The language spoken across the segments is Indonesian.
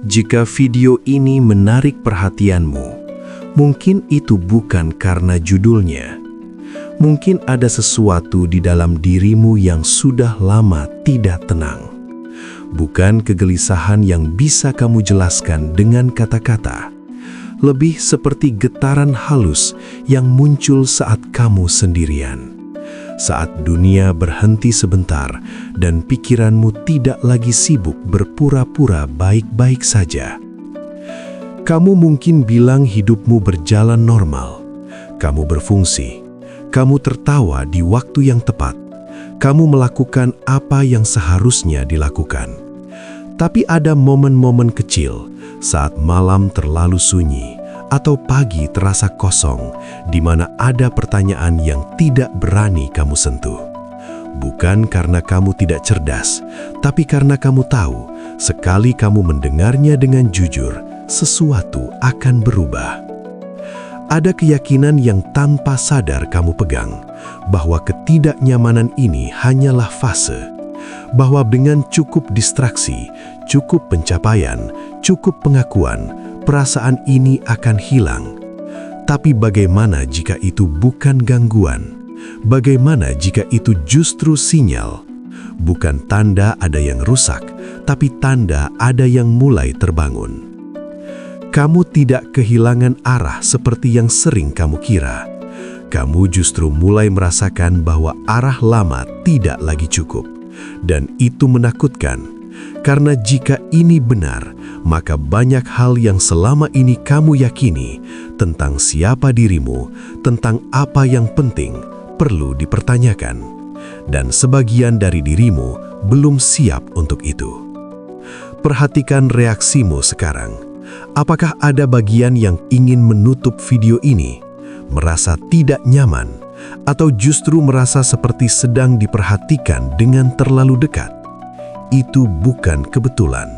Jika video ini menarik perhatianmu, mungkin itu bukan karena judulnya. Mungkin ada sesuatu di dalam dirimu yang sudah lama tidak tenang. Bukan kegelisahan yang bisa kamu jelaskan dengan kata-kata. Lebih seperti getaran halus yang muncul saat kamu sendirian. Saat dunia berhenti sebentar dan pikiranmu tidak lagi sibuk berpura-pura baik-baik saja. Kamu mungkin bilang hidupmu berjalan normal. Kamu berfungsi. Kamu tertawa di waktu yang tepat. Kamu melakukan apa yang seharusnya dilakukan. Tapi ada momen-momen kecil saat malam terlalu sunyi atau pagi terasa kosong, di mana ada pertanyaan yang tidak berani kamu sentuh. Bukan karena kamu tidak cerdas, tapi karena kamu tahu, sekali kamu mendengarnya dengan jujur, sesuatu akan berubah. Ada keyakinan yang tanpa sadar kamu pegang, bahwa ketidaknyamanan ini hanyalah fase, bahwa dengan cukup distraksi, cukup pencapaian, cukup pengakuan, perasaan ini akan hilang. Tapi bagaimana jika itu bukan gangguan? Bagaimana jika itu justru sinyal? Bukan tanda ada yang rusak, tapi tanda ada yang mulai terbangun. Kamu tidak kehilangan arah seperti yang sering kamu kira. Kamu justru mulai merasakan bahwa arah lama tidak lagi cukup. Dan itu menakutkan, karena jika ini benar, maka banyak hal yang selama ini kamu yakini tentang siapa dirimu, tentang apa yang penting, perlu dipertanyakan. Dan sebagian dari dirimu belum siap untuk itu. Perhatikan reaksimu sekarang. Apakah ada bagian yang ingin menutup video ini, merasa tidak nyaman, atau justru merasa seperti sedang diperhatikan dengan terlalu dekat? Itu bukan kebetulan.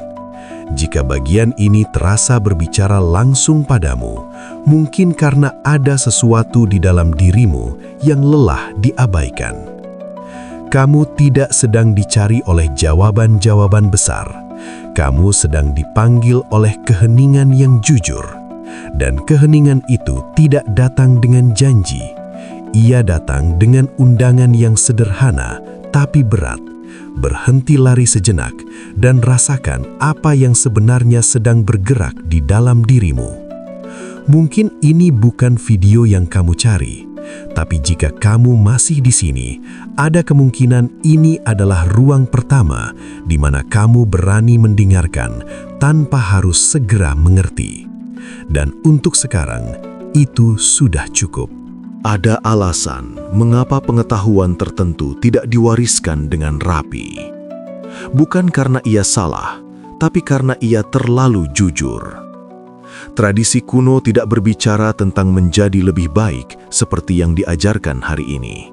Jika bagian ini terasa berbicara langsung padamu, mungkin karena ada sesuatu di dalam dirimu yang lelah diabaikan. Kamu tidak sedang dicari oleh jawaban-jawaban besar. Kamu sedang dipanggil oleh keheningan yang jujur. Dan keheningan itu tidak datang dengan janji. Ia datang dengan undangan yang sederhana, tapi berat. Berhenti lari sejenak dan rasakan apa yang sebenarnya sedang bergerak di dalam dirimu. Mungkin ini bukan video yang kamu cari, tapi jika kamu masih di sini, ada kemungkinan ini adalah ruang pertama di mana kamu berani mendengarkan tanpa harus segera mengerti. Dan untuk sekarang, itu sudah cukup. Ada alasan mengapa pengetahuan tertentu tidak diwariskan dengan rapi. Bukan karena ia salah, tapi karena ia terlalu jujur. Tradisi kuno tidak berbicara tentang menjadi lebih baik seperti yang diajarkan hari ini.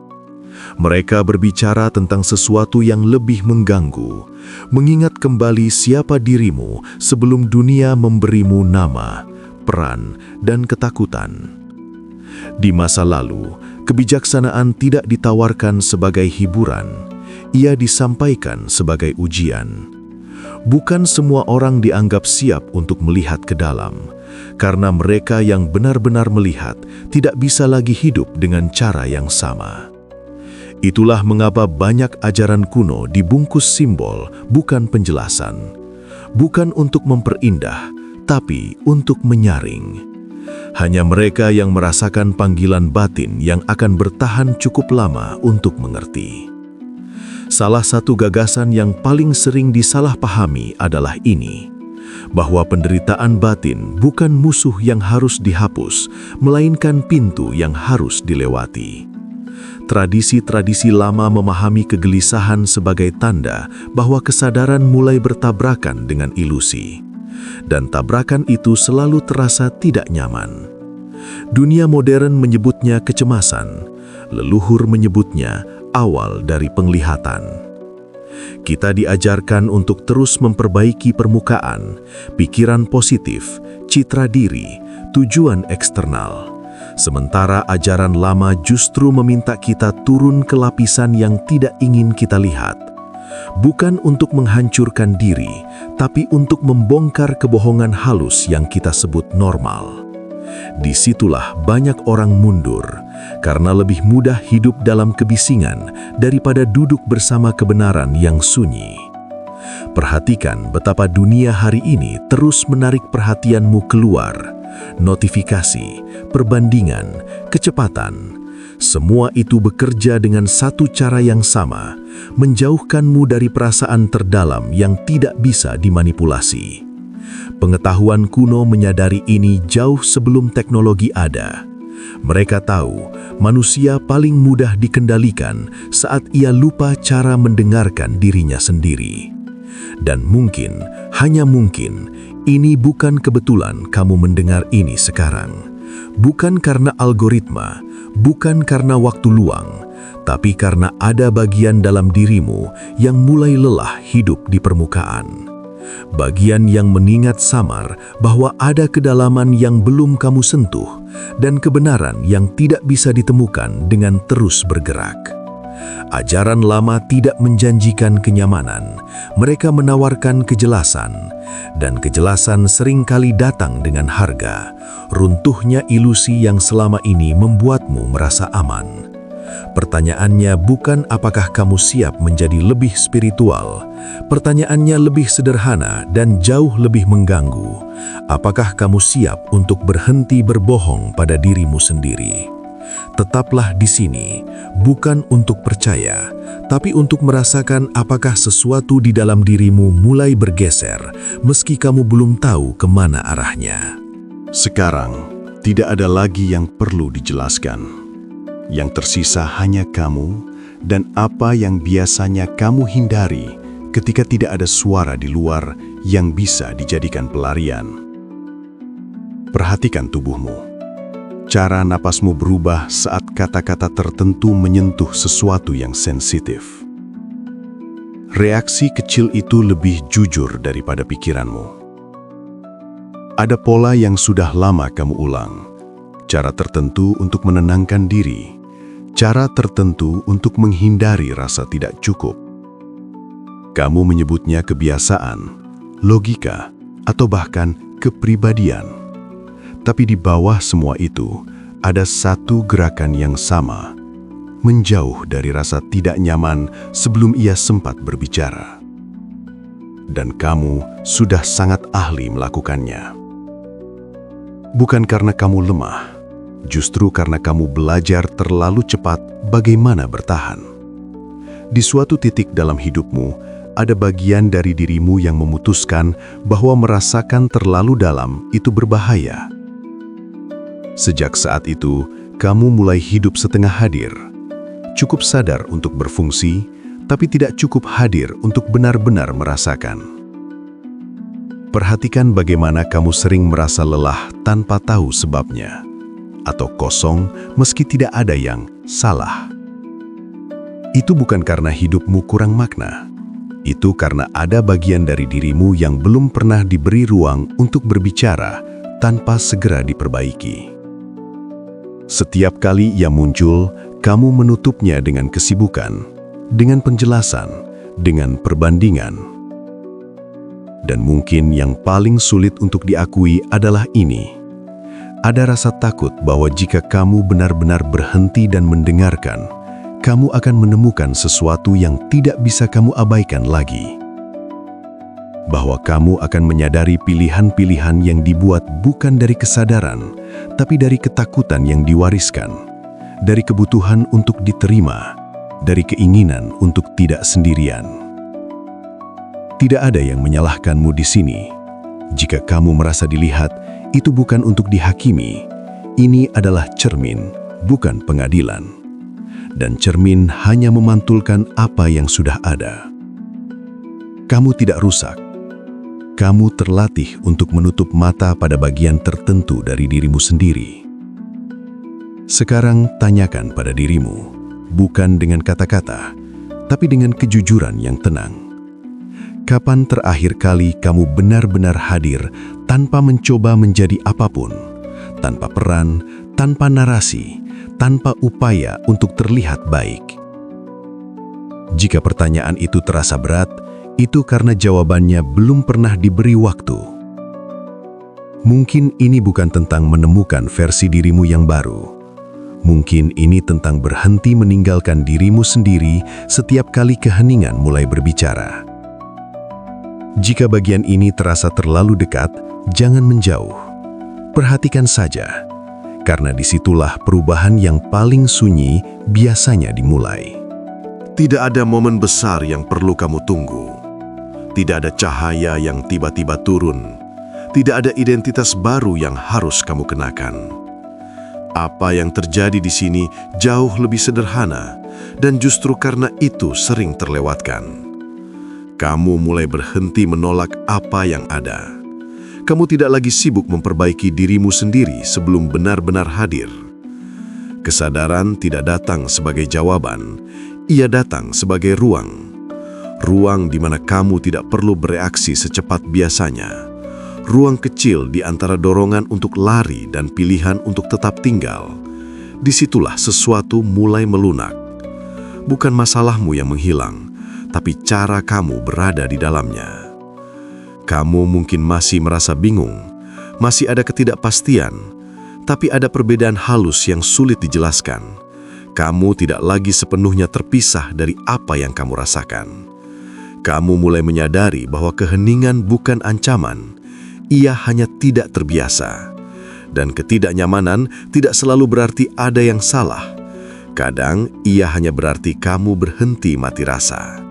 Mereka berbicara tentang sesuatu yang lebih mengganggu, mengingat kembali siapa dirimu sebelum dunia memberimu nama, peran, dan ketakutan. Di masa lalu, kebijaksanaan tidak ditawarkan sebagai hiburan, ia disampaikan sebagai ujian. Bukan semua orang dianggap siap untuk melihat ke dalam, karena mereka yang benar-benar melihat tidak bisa lagi hidup dengan cara yang sama. Itulah mengapa banyak ajaran kuno dibungkus simbol, bukan penjelasan. Bukan untuk memperindah, tapi untuk menyaring. Hanya mereka yang merasakan panggilan batin yang akan bertahan cukup lama untuk mengerti. Salah satu gagasan yang paling sering disalahpahami adalah ini, bahwa penderitaan batin bukan musuh yang harus dihapus, melainkan pintu yang harus dilewati. Tradisi-tradisi lama memahami kegelisahan sebagai tanda bahwa kesadaran mulai bertabrakan dengan ilusi. Dan tabrakan itu selalu terasa tidak nyaman. Dunia modern menyebutnya kecemasan, leluhur menyebutnya awal dari penglihatan. Kita diajarkan untuk terus memperbaiki permukaan, pikiran positif, citra diri, tujuan eksternal. Sementara ajaran lama justru meminta kita turun ke lapisan yang tidak ingin kita lihat. bukan untuk menghancurkan diri, tapi untuk membongkar kebohongan halus yang kita sebut normal. Disitulah banyak orang mundur, karena lebih mudah hidup dalam kebisingan daripada duduk bersama kebenaran yang sunyi. Perhatikan betapa dunia hari ini terus menarik perhatianmu keluar. Notifikasi, perbandingan, kecepatan, semua itu bekerja dengan satu cara yang sama, menjauhkanmu dari perasaan terdalam yang tidak bisa dimanipulasi. Pengetahuan kuno menyadari ini jauh sebelum teknologi ada. Mereka tahu manusia paling mudah dikendalikan saat ia lupa cara mendengarkan dirinya sendiri. Dan mungkin, hanya mungkin, ini bukan kebetulan kamu mendengar ini sekarang. Bukan karena algoritma, bukan karena waktu luang, tapi karena ada bagian dalam dirimu yang mulai lelah hidup di permukaan. Bagian yang mengingat samar bahwa ada kedalaman yang belum kamu sentuh dan kebenaran yang tidak bisa ditemukan dengan terus bergerak. Ajaran lama tidak menjanjikan kenyamanan, mereka menawarkan kejelasan, dan kejelasan seringkali datang dengan harga. Runtuhnya ilusi yang selama ini membuatmu merasa aman. Pertanyaannya bukan apakah kamu siap menjadi lebih spiritual. Pertanyaannya lebih sederhana dan jauh lebih mengganggu. Apakah kamu siap untuk berhenti berbohong pada dirimu sendiri? Tetaplah di sini, bukan untuk percaya, tapi untuk merasakan apakah sesuatu di dalam dirimu mulai bergeser, meski kamu belum tahu kemana arahnya. Sekarang, tidak ada lagi yang perlu dijelaskan. Yang tersisa hanya kamu dan apa yang biasanya kamu hindari ketika tidak ada suara di luar yang bisa dijadikan pelarian. Perhatikan tubuhmu. Cara napasmu berubah saat kata-kata tertentu menyentuh sesuatu yang sensitif. Reaksi kecil itu lebih jujur daripada pikiranmu. Ada pola yang sudah lama kamu ulang. Cara tertentu untuk menenangkan diri, cara tertentu untuk menghindari rasa tidak cukup. Kamu menyebutnya kebiasaan, logika, atau bahkan kepribadian. Tapi di bawah semua itu, ada satu gerakan yang sama, menjauh dari rasa tidak nyaman sebelum ia sempat berbicara. Dan kamu sudah sangat ahli melakukannya. Bukan karena kamu lemah, justru karena kamu belajar terlalu cepat bagaimana bertahan. Di suatu titik dalam hidupmu, ada bagian dari dirimu yang memutuskan bahwa merasakan terlalu dalam itu berbahaya. Sejak saat itu, kamu mulai hidup setengah hadir. Cukup sadar untuk berfungsi, tapi tidak cukup hadir untuk benar-benar merasakan. Perhatikan bagaimana kamu sering merasa lelah tanpa tahu sebabnya, atau kosong meski tidak ada yang salah. Itu bukan karena hidupmu kurang makna. Itu karena ada bagian dari dirimu yang belum pernah diberi ruang untuk berbicara tanpa segera diperbaiki. Setiap kali ia muncul, kamu menutupnya dengan kesibukan, dengan penjelasan, dengan perbandingan. Dan mungkin yang paling sulit untuk diakui adalah ini. Ada rasa takut bahwa jika kamu benar-benar berhenti dan mendengarkan, kamu akan menemukan sesuatu yang tidak bisa kamu abaikan lagi. Bahwa kamu akan menyadari pilihan-pilihan yang dibuat bukan dari kesadaran, tapi dari ketakutan yang diwariskan, dari kebutuhan untuk diterima, dari keinginan untuk tidak sendirian. Tidak ada yang menyalahkanmu di sini. Jika kamu merasa dilihat, itu bukan untuk dihakimi. Ini adalah cermin, bukan pengadilan. Dan cermin hanya memantulkan apa yang sudah ada. Kamu tidak rusak. Kamu terlatih untuk menutup mata pada bagian tertentu dari dirimu sendiri. Sekarang tanyakan pada dirimu, bukan dengan kata-kata, tapi dengan kejujuran yang tenang. Kapan terakhir kali kamu benar-benar hadir tanpa mencoba menjadi apapun, tanpa peran, tanpa narasi, tanpa upaya untuk terlihat baik? Jika pertanyaan itu terasa berat, itu karena jawabannya belum pernah diberi waktu. Mungkin ini bukan tentang menemukan versi dirimu yang baru. Mungkin ini tentang berhenti meninggalkan dirimu sendiri setiap kali keheningan mulai berbicara. Jika bagian ini terasa terlalu dekat, jangan menjauh. Perhatikan saja, karena disitulah perubahan yang paling sunyi biasanya dimulai. Tidak ada momen besar yang perlu kamu tunggu. Tidak ada cahaya yang tiba-tiba turun. Tidak ada identitas baru yang harus kamu kenakan. Apa yang terjadi di sini jauh lebih sederhana, dan justru karena itu sering terlewatkan. Kamu mulai berhenti menolak apa yang ada. Kamu tidak lagi sibuk memperbaiki dirimu sendiri sebelum benar-benar hadir. Kesadaran tidak datang sebagai jawaban, ia datang sebagai ruang. Ruang di mana kamu tidak perlu bereaksi secepat biasanya. Ruang kecil di antara dorongan untuk lari dan pilihan untuk tetap tinggal. Disitulah sesuatu mulai melunak. Bukan masalahmu yang menghilang, tapi cara kamu berada di dalamnya. Kamu mungkin masih merasa bingung, masih ada ketidakpastian, tapi ada perbedaan halus yang sulit dijelaskan. Kamu tidak lagi sepenuhnya terpisah dari apa yang kamu rasakan. Kamu mulai menyadari bahwa keheningan bukan ancaman, ia hanya tidak terbiasa. Dan ketidaknyamanan tidak selalu berarti ada yang salah. Kadang ia hanya berarti kamu berhenti mati rasa.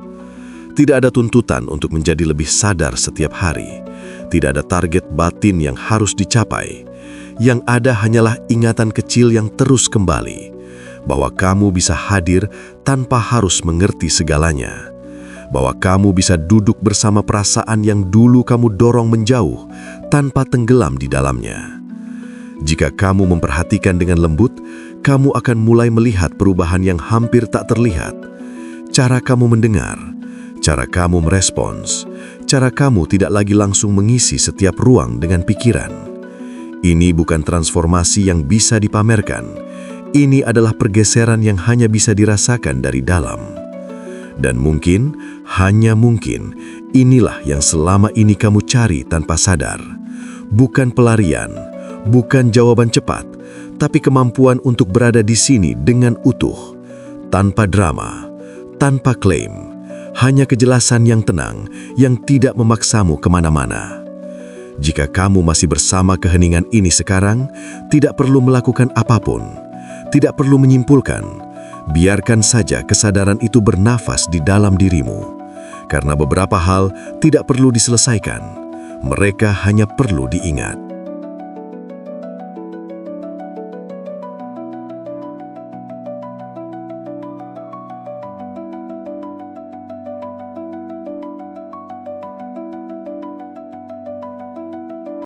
Tidak ada tuntutan untuk menjadi lebih sadar setiap hari. Tidak ada target batin yang harus dicapai. Yang ada hanyalah ingatan kecil yang terus kembali, bahwa kamu bisa hadir tanpa harus mengerti segalanya. Bahwa kamu bisa duduk bersama perasaan yang dulu kamu dorong menjauh tanpa tenggelam di dalamnya. Jika kamu memperhatikan dengan lembut, kamu akan mulai melihat perubahan yang hampir tak terlihat. Cara kamu mendengar, cara kamu merespons, cara kamu tidak lagi langsung mengisi setiap ruang dengan pikiran. Ini bukan transformasi yang bisa dipamerkan. Ini adalah pergeseran yang hanya bisa dirasakan dari dalam. Dan mungkin, hanya mungkin, inilah yang selama ini kamu cari tanpa sadar. Bukan pelarian, bukan jawaban cepat, tapi kemampuan untuk berada di sini dengan utuh, tanpa drama, tanpa klaim, hanya kejelasan yang tenang, yang tidak memaksamu kemana-mana. Jika kamu masih bersama keheningan ini sekarang, tidak perlu melakukan apapun, tidak perlu menyimpulkan. Biarkan saja kesadaran itu bernafas di dalam dirimu. Karena beberapa hal tidak perlu diselesaikan, mereka hanya perlu diingat.